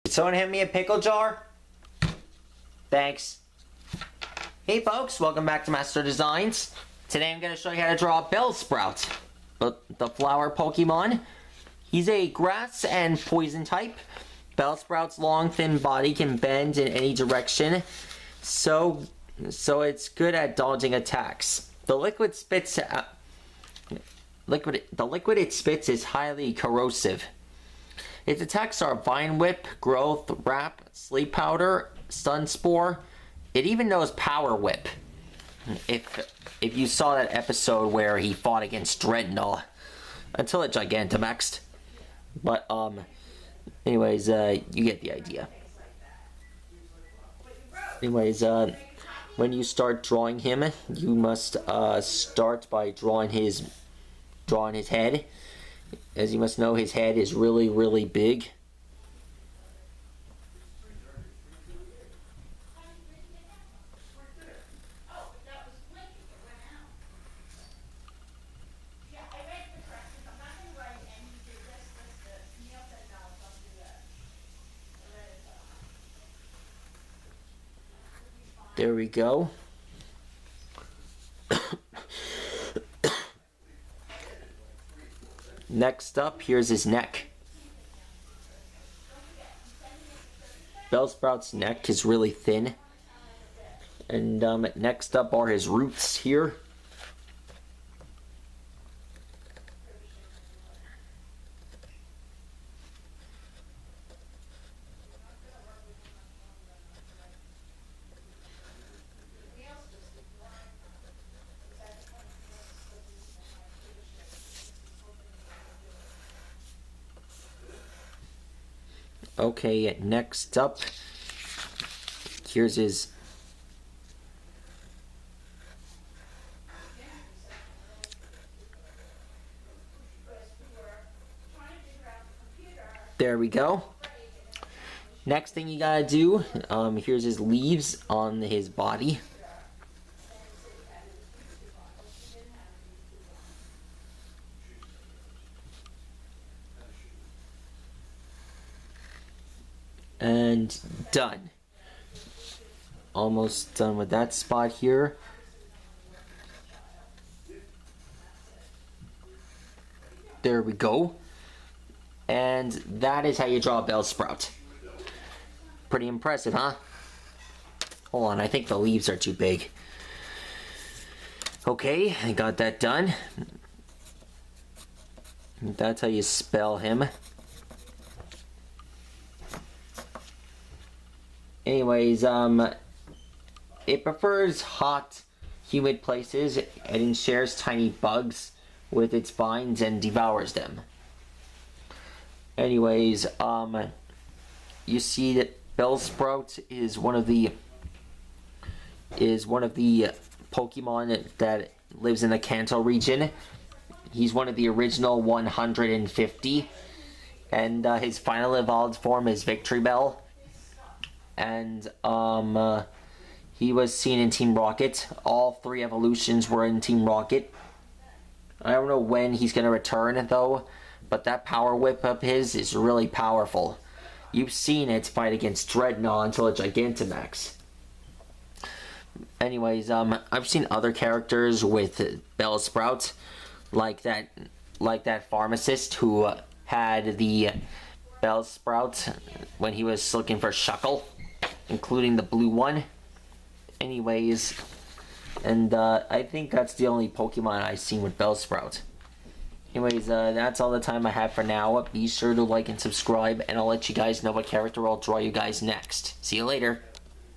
Could someone hand me a pickle jar? Thanks. Hey folks, welcome back to Master Designs. Today I'm going to show you how to draw Bellsprout, the flower Pokemon. He's a grass and poison type. Bellsprout's long, thin body can bend in any direction, so it's good at dodging attacks. The liquid it spits is highly corrosive. Its attacks are Vine Whip, Growth, Wrap, Sleep Powder, Stun Spore. It even knows Power Whip. If you saw that episode where he fought against Dreadnought until it Gigantamaxed. But anyways, you get the idea. Anyways, when you start drawing him, you must start by drawing his head. As you must know, his head is really big. There we go. Next up, here's his neck. Bellsprout's neck is really thin. And next up are his roots here. Okay, next up, here's his there we go. Next thing you gotta do, here's his leaves on his body. And done. Almost done with that spot here. There we go. And that is how you draw a Bellsprout. Pretty impressive, huh? Hold on, I think the leaves are too big. Okay, I got that done. That's how you spell him. Anyways, it prefers hot, humid places and shares tiny bugs with its vines and devours them. Anyways, you see that Bellsprout is one of the Pokemon that lives in the Kanto region. He's one of the original 150, and his final evolved form is Victreebel. And he was seen in Team Rocket. All 3 evolutions were in Team Rocket. I don't know when he's going to return though, but that Power Whip of his is really powerful. You've seen it fight against Dreadnought until it Gigantamax. Anyways, I've seen other characters with Bellsprout, like that pharmacist who had the Bellsprout when he was looking for Shuckle, including the blue one. Anyways, and I think that's the only Pokemon I've seen with Bellsprout. Anyways, that's all the time I have for now. Be sure to like and subscribe, and I'll let you guys know what character I'll draw you guys next. See you later.